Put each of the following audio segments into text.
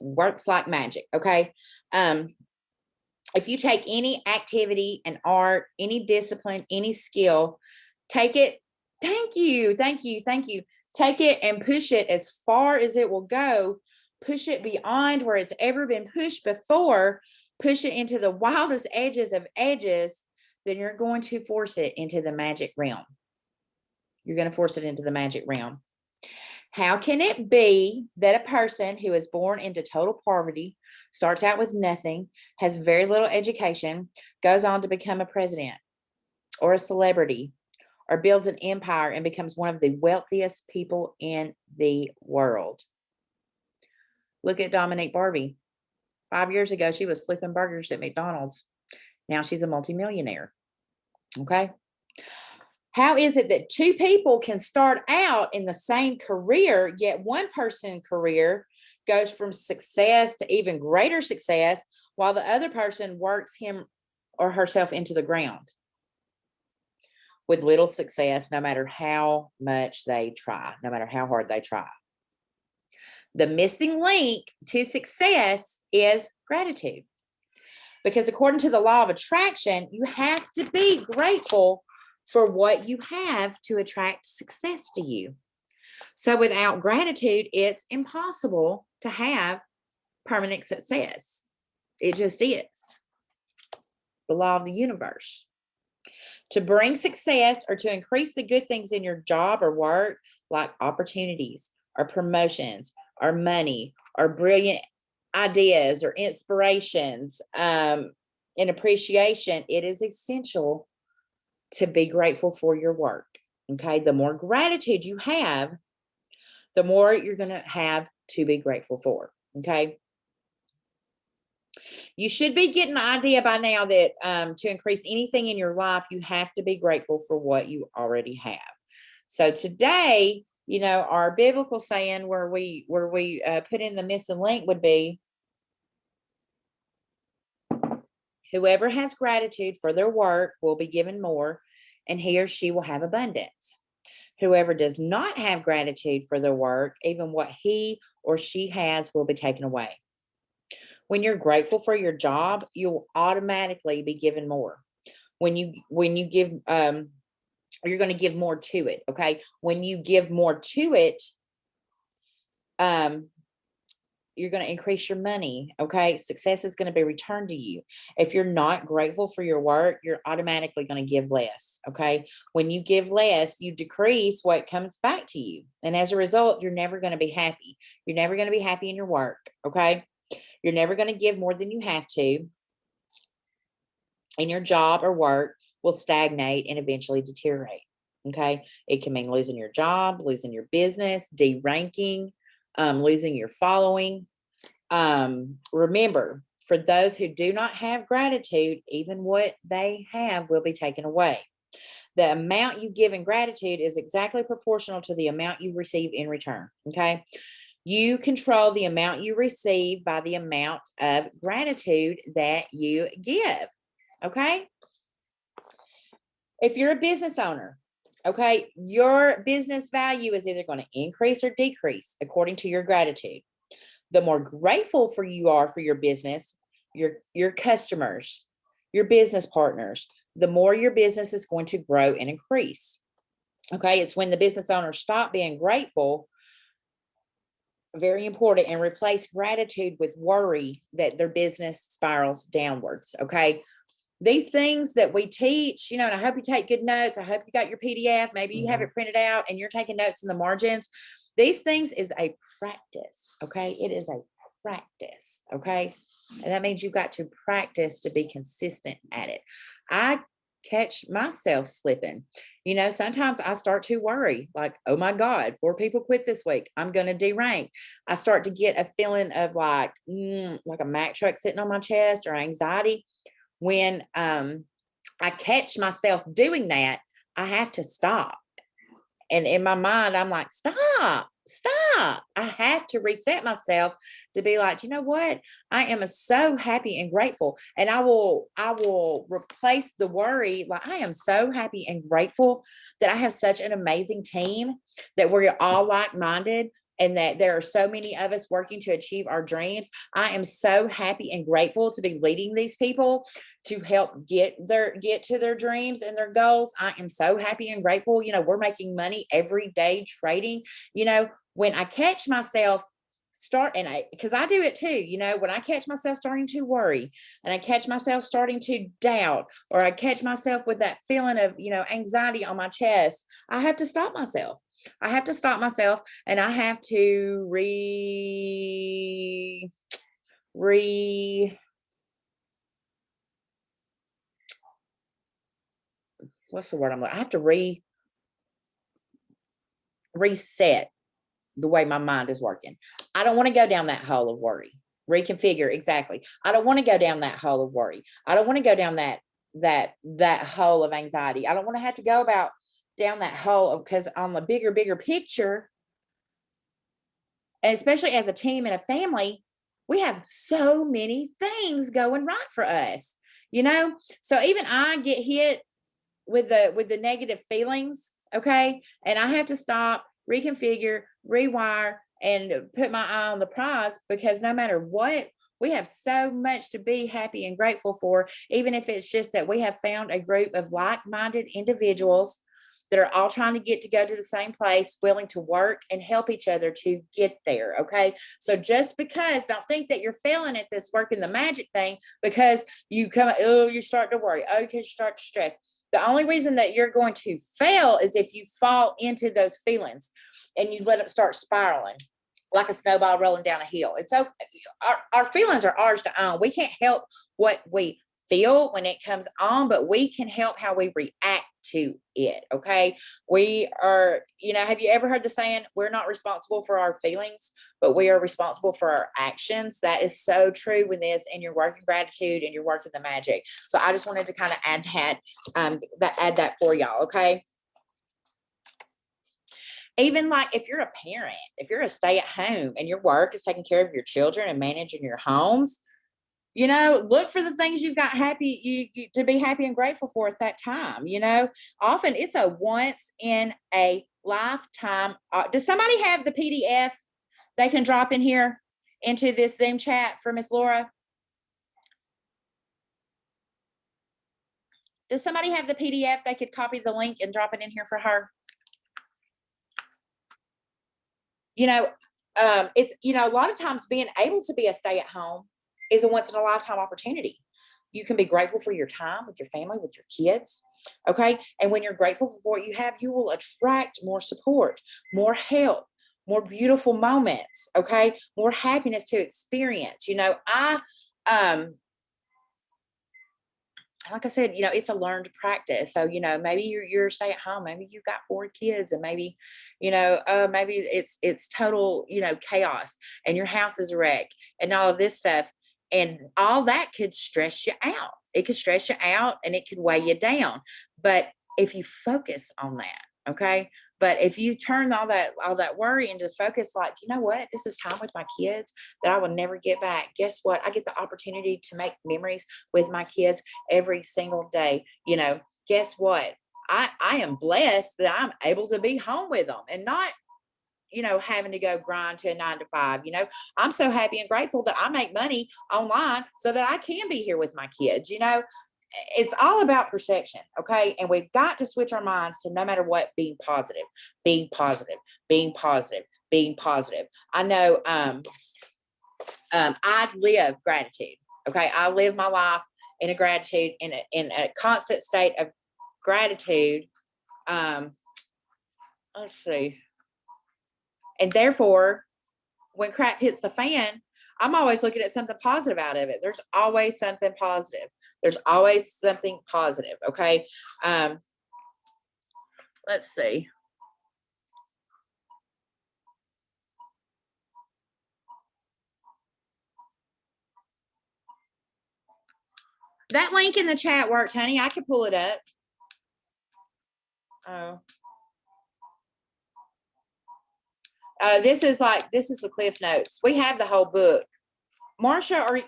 Works like magic. Okay. If you take any activity, an art, any discipline, any skill, take it. Thank you. Thank you. Thank you. Take it and push it as far as it will go. Push it beyond where it's ever been pushed before. Push it into the wildest edges of edges. Then you're going to force it into the magic realm. You're going to force it into the magic realm. How can it be that a person who is born into total poverty, starts out with nothing, has very little education, goes on to become a president or a celebrity, or builds an empire and becomes one of the wealthiest people in the world? Look at Dominique Barbie. 5 years ago, she was flipping burgers at McDonald's. Now she's a multimillionaire. Okay. How is it that two people can start out in the same career, yet one person's career goes from success to even greater success, while the other person works him or herself into the ground with little success, no matter how much they try, no matter how hard they try? The missing link to success is gratitude. Because according to the law of attraction, you have to be grateful for what you have to attract success to you. So without gratitude, it's impossible to have permanent success. It just is. The law of the universe. To bring success or to increase the good things in your job or work, like opportunities or promotions or money or brilliant ideas or inspirations and appreciation, it is essential to be grateful for your work. Okay. The more gratitude you have, the more you're going to have to be grateful for. Okay. You should be getting the idea by now that to increase anything in your life, you have to be grateful for what you already have. So today, you know, our biblical saying where we put in the missing link would be, whoever has gratitude for their work will be given more, and he or she will have abundance. Whoever does not have gratitude for their work, even what he or she has will be taken away. When you're grateful for your job, you'll automatically be given more. When you give, you're going to give more to it. Okay. When you give more to it, you're going to increase your money. Okay. Success is going to be returned to you. If you're not grateful for your work, you're automatically going to give less. Okay. When you give less, you decrease what comes back to you. And as a result, you're never going to be happy. You're never going to be happy in your work. Okay. You're never going to give more than you have to. And your job or work will stagnate and eventually deteriorate. Okay. It can mean losing your job, losing your business, deranking, losing your following. Remember, for those who do not have gratitude, even what they have will be taken away. The amount you give in gratitude is exactly proportional to the amount you receive in return. Okay. You control the amount you receive by the amount of gratitude that you give. Okay. If you're a business owner, okay, your business value is either going to increase or decrease according to your gratitude. The more grateful for you are for your business, your customers, your business partners, the more your business is going to grow and increase. Okay, it's when the business owners stop being grateful, very important, and replace gratitude with worry, that their business spirals downwards. Okay. These things that we teach, you know, and I hope you take good notes. I hope you got your PDF. Maybe you have it printed out and you're taking notes in the margins. These things is a practice. Okay. It is a practice. Okay. And that means you've got to practice to be consistent at it. I catch myself slipping. You know, sometimes I start to worry, like, oh my God, 4 people quit this week. I'm going to derank. I start to get a feeling of like a Mack truck sitting on my chest, or anxiety. When I catch myself doing that, I have to stop. And in my mind, I'm like, stop. I have to reset myself to be like, you know what? I am so happy and grateful. And I will replace the worry. Like, I am so happy and grateful that I have such an amazing team, that we're all like-minded. and that there are so many of us working to achieve our dreams. I am so happy and grateful to be leading these people to help get to their dreams and their goals. I am so happy and grateful. You know, we're making money every day trading. You know, when I catch myself because I do it too, you know, when I catch myself starting to worry and I catch myself starting to doubt, or I catch myself with that feeling of, you know, anxiety on my chest, I have to stop myself. I have to stop myself, and I have to what's the word I have to reset the way my mind is working. I don't want to go down that hole of worry. Reconfigure, exactly. I don't want to go down that hole of worry. I don't want to go down that hole of anxiety. I don't want to have to go down that hole because on the bigger picture, and especially as a team and a family, we have so many things going right for us, you know? So even I get hit with the negative feelings, okay? And I have to stop, reconfigure, rewire, and put my eye on the prize, because no matter what, we have so much to be happy and grateful for, even if it's just that we have found a group of like-minded individuals that are all trying to go to the same place, willing to work and help each other to get there. Okay. So just because, don't think that you're failing at this working the magic thing because you start to worry. Oh, because you start to stress. The only reason that you're going to fail is if you fall into those feelings and you let them start spiraling like a snowball rolling down a hill. It's okay. Our feelings are ours to own. We can't help what we feel when it comes on, but we can help how we react to it. Okay. We are, you know, have you ever heard the saying, we're not responsible for our feelings, but we are responsible for our actions? That is so true with this, and you're working gratitude and you're working the magic. So I just wanted to kind of add that for y'all. Okay. Even like if you're a parent, if you're a stay at home and your work is taking care of your children and managing your homes, you know, look for the things you've got you to be happy and grateful for at that time. You know, often it's a once in a lifetime. Does somebody have the PDF they can drop in here into this Zoom chat for Miss Laura? Does somebody have the PDF they could copy the link and drop it in here for her? You know, it's, you know, a lot of times being able to be a stay at home is a once in a lifetime opportunity. You can be grateful for your time with your family, with your kids. Okay. And when you're grateful for what you have, you will attract more support, more help, more beautiful moments. Okay. More happiness to experience. You know, like I said, you know, it's a learned practice. So, you know, maybe you're stay at home, maybe you've got 4 kids, and maybe, you know, maybe it's total, you know, chaos and your house is a wreck and all of this stuff. And all that could stress you out. It could stress you out and it could weigh you down. But if you focus on that, okay. But if you turn all that worry into focus, like, you know what, this is time with my kids that I will never get back. Guess what? I get the opportunity to make memories with my kids every single day. You know, guess what? I am blessed that I'm able to be home with them and not, you know, having to go grind to a 9 to 5. You know, I'm so happy and grateful that I make money online so that I can be here with my kids. You know, it's all about perception. Okay. And we've got to switch our minds to, no matter what, being positive, being positive, being positive, being positive. I know, I live gratitude. Okay. I live my life in a gratitude, in a constant state of gratitude. Let's see. And therefore, when crap hits the fan, I'm always looking at something positive out of it. There's always something positive. There's always something positive. Okay. Let's see. That link in the chat worked, honey. I could pull it up. Oh. This is the Cliff Notes. We have the whole book. Marsha,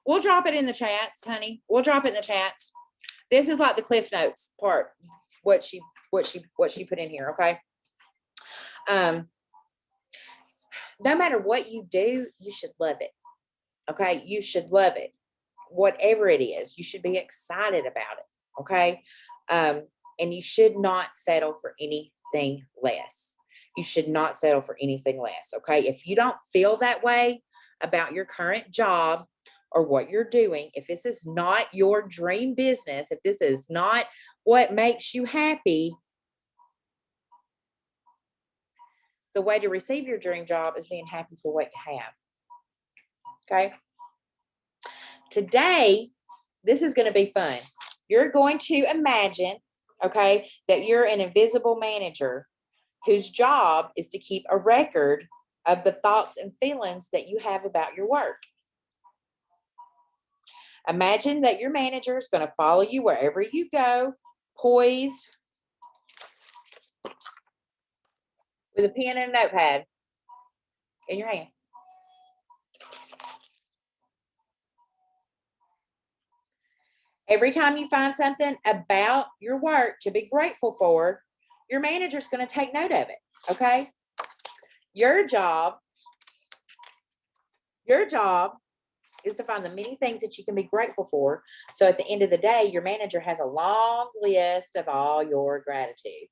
we'll drop it in the chats, honey. We'll drop it in the chats. This is like the Cliff Notes part, what she put in here, okay? No matter what you do, you should love it. Okay. You should love it. Whatever it is, you should be excited about it. Okay. And you should not settle for anything less. You should not settle for anything less. Okay. If you don't feel that way about your current job or what you're doing, if this is not your dream business, if this is not what makes you happy, the way to receive your dream job is being happy for what you have. Okay. Today, this is going to be fun. You're going to imagine, okay, that you're an invisible manager whose job is to keep a record of the thoughts and feelings that you have about your work. Imagine that your manager is going to follow you wherever you go, poised with a pen and a notepad in your hand. Every time you find something about your work to be grateful for, your manager is going to take note of it. Okay. Your job is to find the many things that you can be grateful for. So at the end of the day, your manager has a long list of all your gratitude.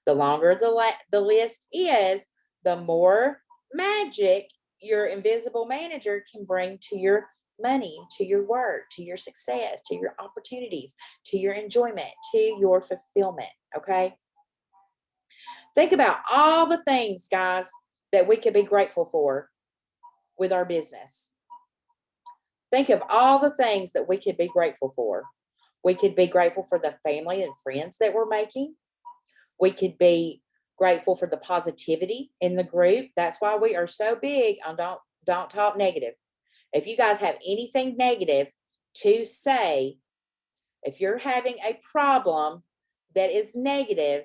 The longer the list is, the more magic your invisible manager can bring to your money, to your work, to your success, to your opportunities, to your enjoyment, to your fulfillment. Okay. Think about all the things, guys, that we could be grateful for with our business. Think of all the things that we could be grateful for. We could be grateful for the family and friends that we're making. We could be grateful for the positivity in the group. That's why we are so big on don't talk negative. If you guys have anything negative to say, if you're having a problem that is negative,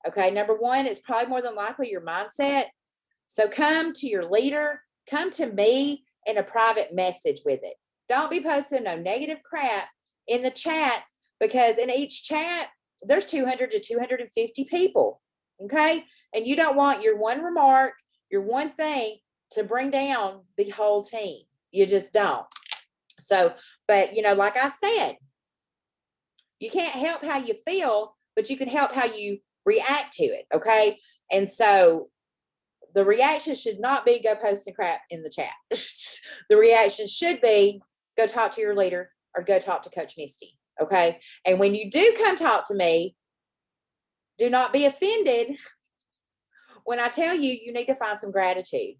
okay, number one, it's probably more than likely your mindset. So come to your leader, come to me in a private message with it. Don't be posting no negative crap in the chats, because in each chat, there's 200 to 250 people. Okay. And you don't want your one remark, your one thing to bring down the whole team. You just don't. So, but like I said, you can't help how you feel, but you can help how you react to it. Okay. And so the reaction should not be go posting crap in the chat. The reaction should be go talk to your leader or go talk to Coach Misty. Okay. And when you do come talk to me, do not be offended when I tell you you need to find some gratitude.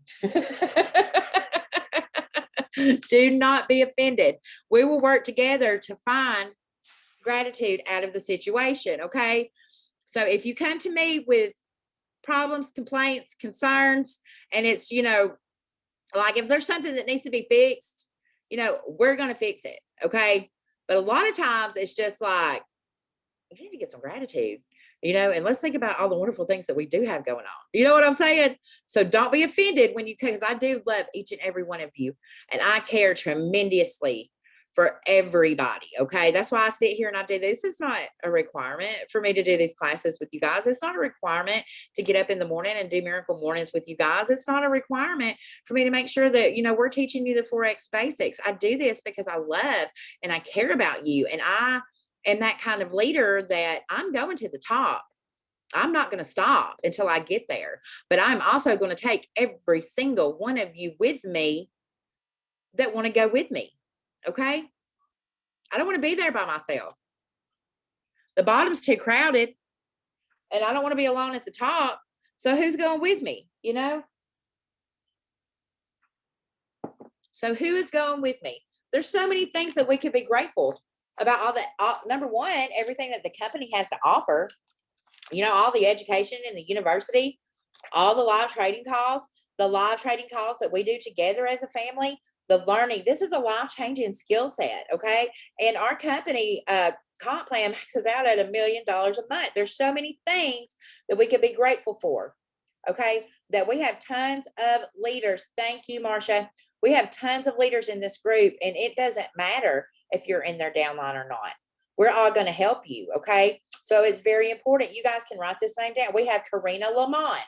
Do not be offended. We will work together to find gratitude out of the situation. Okay. So if you come to me with problems, complaints, concerns, and it's, like if there's something that needs to be fixed, we're going to fix it. Okay. But a lot of times it's just like, you need to get some gratitude, and let's think about all the wonderful things that we do have going on. You know what I'm saying? So don't be offended when because I do love each and every one of you, and I care tremendously for everybody. Okay. That's why I sit here and I do this. It's not a requirement for me to do these classes with you guys. It's not a requirement to get up in the morning and do miracle mornings with you guys. It's not a requirement for me to make sure that, we're teaching you the Forex basics. I do this because I love and I care about you. And I am that kind of leader that I'm going to the top. I'm not going to stop until I get there, but I'm also going to take every single one of you with me that want to go with me. Okay. I don't want to be there by myself. The bottom's too crowded and I don't want to be alone at the top. So who's going with me? So who is going with me? There's so many things that we could be grateful about. All that. Number one, everything that the company has to offer, all the education in the university, all the live trading calls that we do together as a family, the learning. This is a life-changing skill set. Okay. And our company comp plan maxes out at $1 million a month. There's so many things that we could be grateful for. Okay. That we have tons of leaders. Thank you, Marsha. We have tons of leaders in this group, and it doesn't matter if you're in their downline or not. We're all going to help you. Okay. So it's very important. You guys can write this name down. We have Karina Lamont.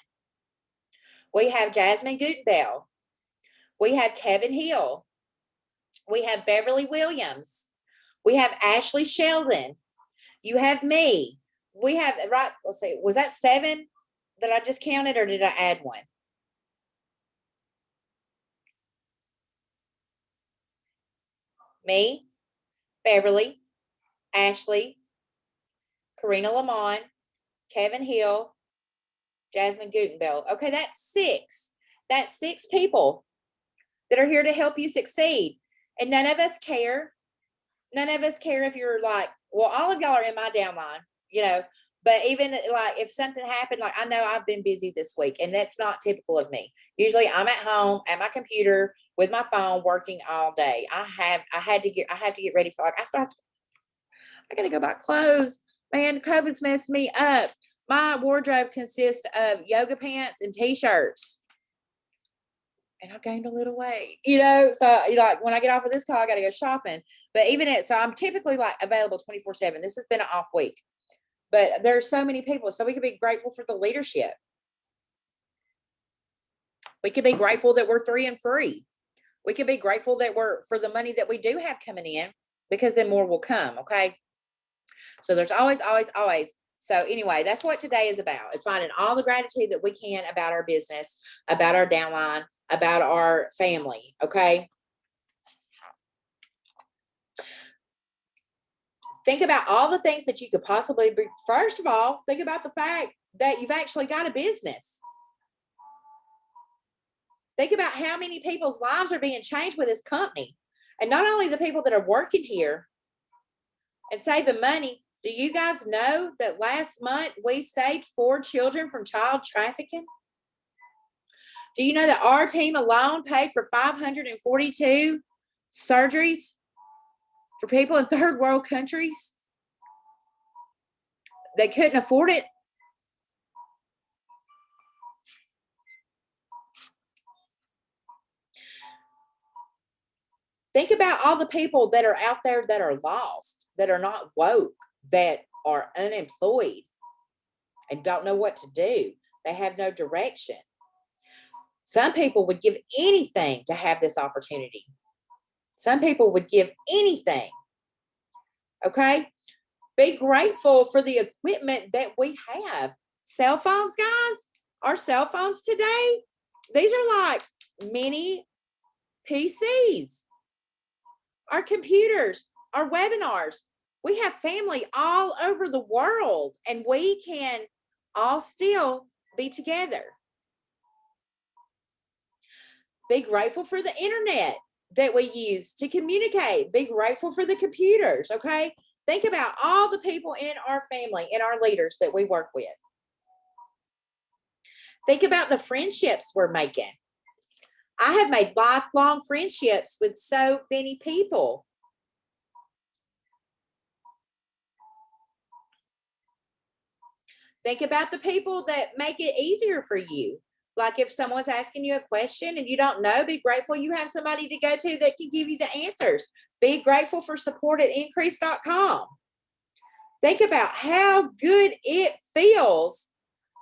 We have Jasmine Gutenbell. We have Kevin Hill. We have Beverly Williams. We have Ashley Sheldon. You have me. We have, right, let's see, was that 7 that I just counted, or did I add one? Me, Beverly, Ashley, Karina Lamont, Kevin Hill, Jasmine Gutenbell. Okay, that's 6. That's 6 people that are here to help you succeed. And none of us care. None of us care if you're like, well, all of y'all are in my downline, you know, but even like if something happened, like I know I've been busy this week, and that's not typical of me. Usually I'm at home at my computer with my phone working all day. I had to get ready for, like, I got to go buy clothes. Man, COVID's messed me up. My wardrobe consists of yoga pants and t-shirts. And I gained a little weight, you know. So, like, when I get off of this call, I got to go shopping. But so I'm typically like available 24/7. This has been an off week, but there's so many people. So we could be grateful for the leadership. We could be grateful that we're 3 and free. We could be grateful that we're for the money that we do have coming in, because then more will come. Okay. So there's always, always, always. So anyway, that's what today is about. It's finding all the gratitude that we can about our business, about our downline, about our family. Okay. Think about all the things that you could possibly be. First of all, think about the fact that you've actually got a business. Think about how many people's lives are being changed with this company. And not only the people that are working here and saving money. Do you guys know that last month we saved 4 children from child trafficking? Do you know that our team alone paid for 542 surgeries for people in third world countries that couldn't afford it? Think about all the people that are out there that are lost, that are not woke, that are unemployed and don't know what to do. They have no direction. Some people would give anything to have this opportunity. Some people would give anything. Okay? Be grateful for the equipment that we have. Cell phones, guys, our cell phones today, these are like mini PCs. Our computers, our webinars. We have family all over the world, and we can all still be together. Be grateful for the internet that we use to communicate. Be grateful for the computers, okay? Think about all the people in our family and our leaders that we work with. Think about the friendships we're making. I have made lifelong friendships with so many people. Think about the people that make it easier for you. Like if someone's asking you a question and you don't know, be grateful you have somebody to go to that can give you the answers. Be grateful for support at NCREASE.com. Think about how good it feels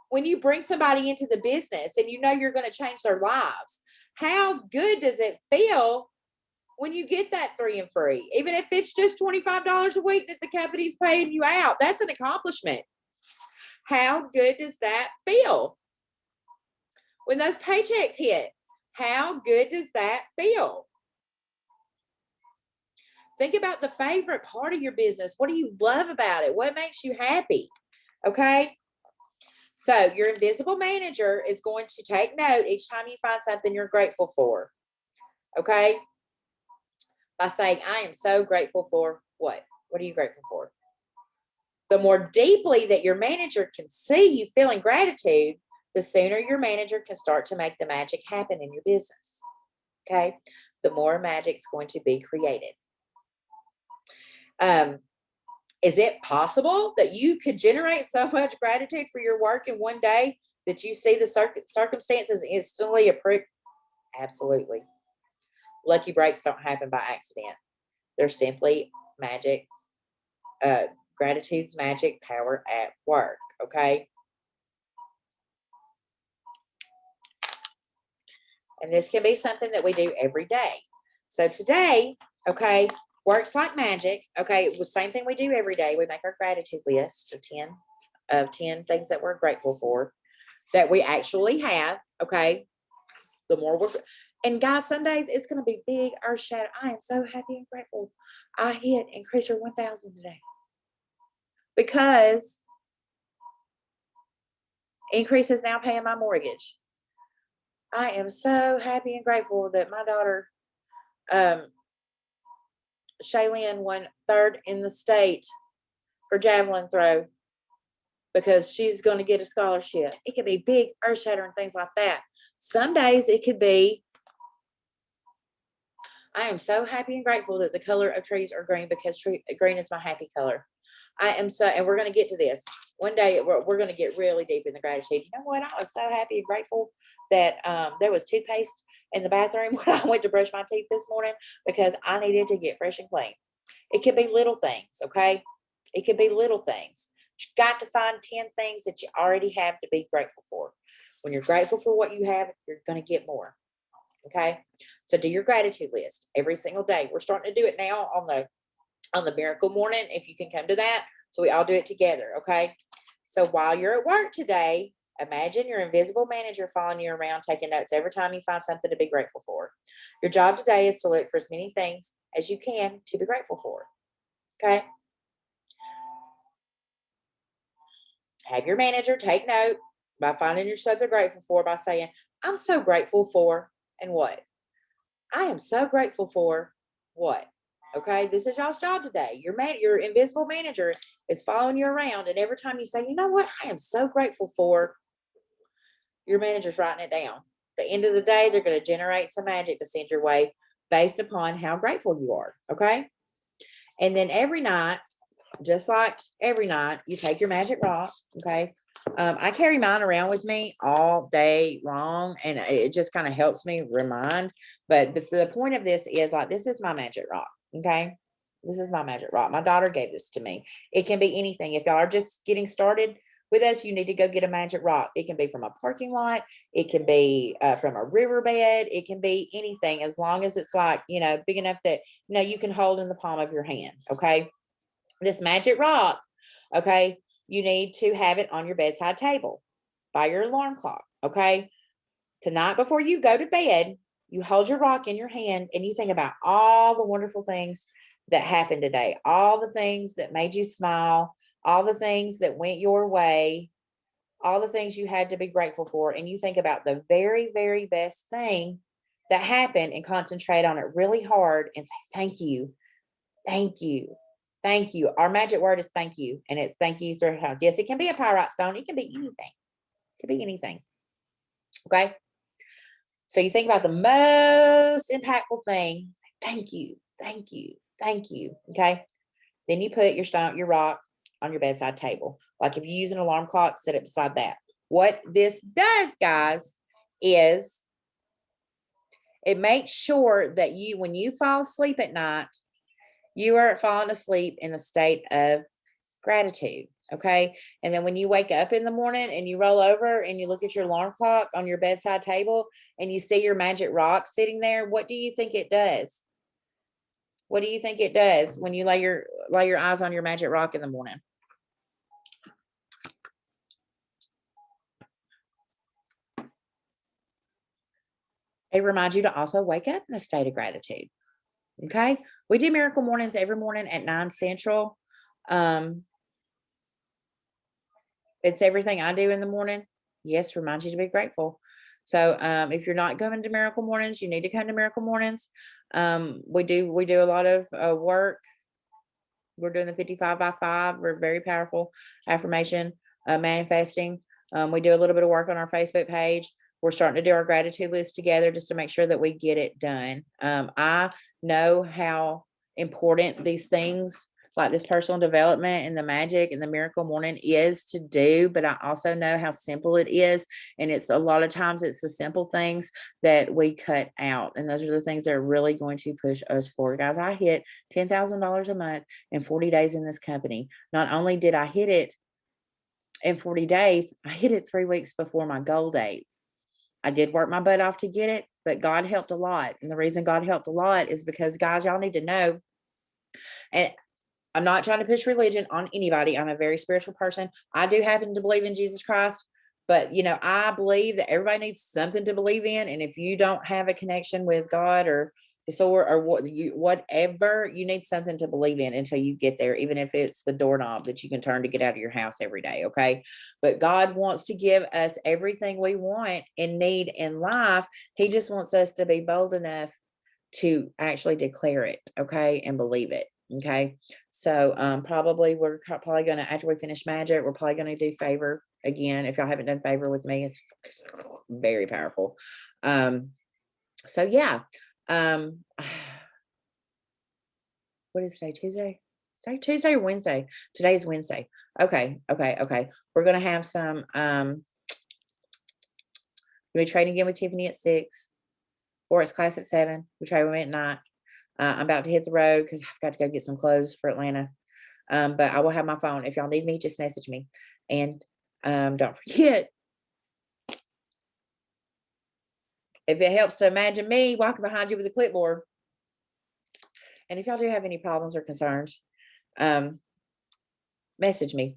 when you bring somebody into the business and you know you're going to change their lives. How good does it feel when you get that 3 and free? Even if it's just $25 a week that the company's paying you out, that's an accomplishment. How good does that feel? When those paychecks hit, how good does that feel? Think about the favorite part of your business. What do you love about it? What makes you happy? Okay. So your invisible manager is going to take note each time you find something you're grateful for. Okay. By saying, I am so grateful for what? What are you grateful for? The more deeply that your manager can see you feeling gratitude, the sooner your manager can start to make the magic happen in your business. Okay. The more magic's going to be created. Is it possible that you could generate so much gratitude for your work in one day that you see the circumstances instantly approve? Absolutely. Lucky breaks don't happen by accident. They're simply magic's, gratitude's magic power at work. Okay. And this can be something that we do every day. So today, okay, works like magic. Okay, it was the same thing we do every day. We make our gratitude list of 10 things that we're grateful for that we actually have. Okay. The more we're, and guys, some days it's going to be big earth shatter. I am so happy and grateful I hit increaser 1,000 today, because Increase is now paying my mortgage. I am so happy and grateful that my daughter, Shaylin, won third in the state for javelin throw, because she's going to get a scholarship. It could be big earth shattering things like that. Some days it could be, I am so happy and grateful that the color of trees are green, because green is my happy color. I am so, and we're going to get to this. One day we're going to get really deep in the gratitude. You know what? I was so happy and grateful that there was toothpaste in the bathroom when I went to brush my teeth this morning, because I needed to get fresh and clean. It could be little things, okay? It could be little things. You got to find 10 things that you already have to be grateful for. When you're grateful for what you have, you're going to get more. Okay, so do your gratitude list every single day. We're starting to do it now on the miracle morning, if you can come to that, so we all do it together. Okay, so while you're at work today, imagine your invisible manager following you around, taking notes every time you find something to be grateful for. Your job today is to look for as many things as you can to be grateful for. Okay, have your manager take note by finding yourself they're grateful for, by saying, I'm so grateful for, and what? I am so grateful for what? Okay, this is y'all's job today. Your invisible manager is following you around, and every time you say, you know what, I am so grateful for, your manager's writing it down. At the end of the day, they're going to generate some magic to send your way based upon how grateful you are. Okay, and then every night, just like every night, you take your magic rock. Okay, I carry mine around with me all day long, and it just kind of helps me remind. But the point of this is, like, this is my magic rock. Okay, this is my magic rock. My daughter gave this to me. It can be anything. If y'all are just getting started with us, you need to go get a magic rock. It can be from a parking lot. It can be from a riverbed. It can be anything, as long as it's like, big enough that you can hold in the palm of your hand. Okay, this magic rock, okay, you need to have it on your bedside table by your alarm clock. Okay, tonight before you go to bed, you hold your rock in your hand and you think about all the wonderful things that happened today, all the things that made you smile, all the things that went your way, all the things you had to be grateful for. And you think about the very, very best thing that happened and concentrate on it really hard and say, thank you, thank you, thank you. Our magic word is thank you. And it's thank you 3 times. Yes, it can be a pyrite stone. It can be anything. It could be anything. Okay. So you think about the most impactful thing. Thank you, thank you, thank you. Okay. Then you put your rock on your bedside table. Like if you use an alarm clock, set it beside that. What this does, guys, is it makes sure that when you fall asleep at night, you are falling asleep in a state of gratitude. Okay. And then when you wake up in the morning and you roll over and you look at your alarm clock on your bedside table and you see your magic rock sitting there, what do you think it does? What do you think it does when you lay your eyes on your magic rock in the morning? It reminds you to also wake up in a state of gratitude. Okay. We do miracle mornings every morning at 9 Central. It's everything I do in the morning. Yes, reminds you to be grateful. So if you're not coming to miracle mornings, you need to come to miracle mornings. We do a lot of work. We're doing the 55 by 5. We're very powerful affirmation, manifesting. We do a little bit of work on our Facebook page. We're starting to do our gratitude list together just to make sure that we get it done. I know how important these things like this personal development and the magic and the miracle morning is to do, but I also know how simple it is. And it's a lot of times it's the simple things that we cut out. And those are the things that are really going to push us forward. Guys, I hit $10,000 a month in 40 days in this company. Not only did I hit it in 40 days, I hit it 3 weeks before my goal date. I did work my butt off to get it, but God helped a lot. And the reason God helped a lot is because, guys, y'all need to know, and I'm not trying to push religion on anybody. I'm a very spiritual person. I do happen to believe in Jesus Christ, but I believe that everybody needs something to believe in. And if you don't have a connection with God or whatever, you need something to believe in until you get there, even if it's the doorknob that you can turn to get out of your house every day. Okay. But God wants to give us everything we want and need in life. He just wants us to be bold enough to actually declare it. Okay. And believe it. Okay. So we're probably going to, after we finish magic, we're probably going to do favor again. If y'all haven't done favor with me, it's very powerful. So yeah. What is today? Tuesday? Say Tuesday or Wednesday? Today's Wednesday. Okay. We're gonna have some we're trading again with Tiffany at 6. Forex class at 7. We trade with me at night. I'm about to hit the road because I've got to go get some clothes for Atlanta. But I will have my phone. If y'all need me, just message me. And don't forget, if it helps to imagine me walking behind you with a clipboard. And if y'all do have any problems or concerns, message me.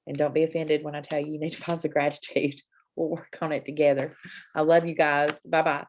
And don't be offended when I tell you need to find some gratitude. We'll work on it together. I love you guys. Bye-bye.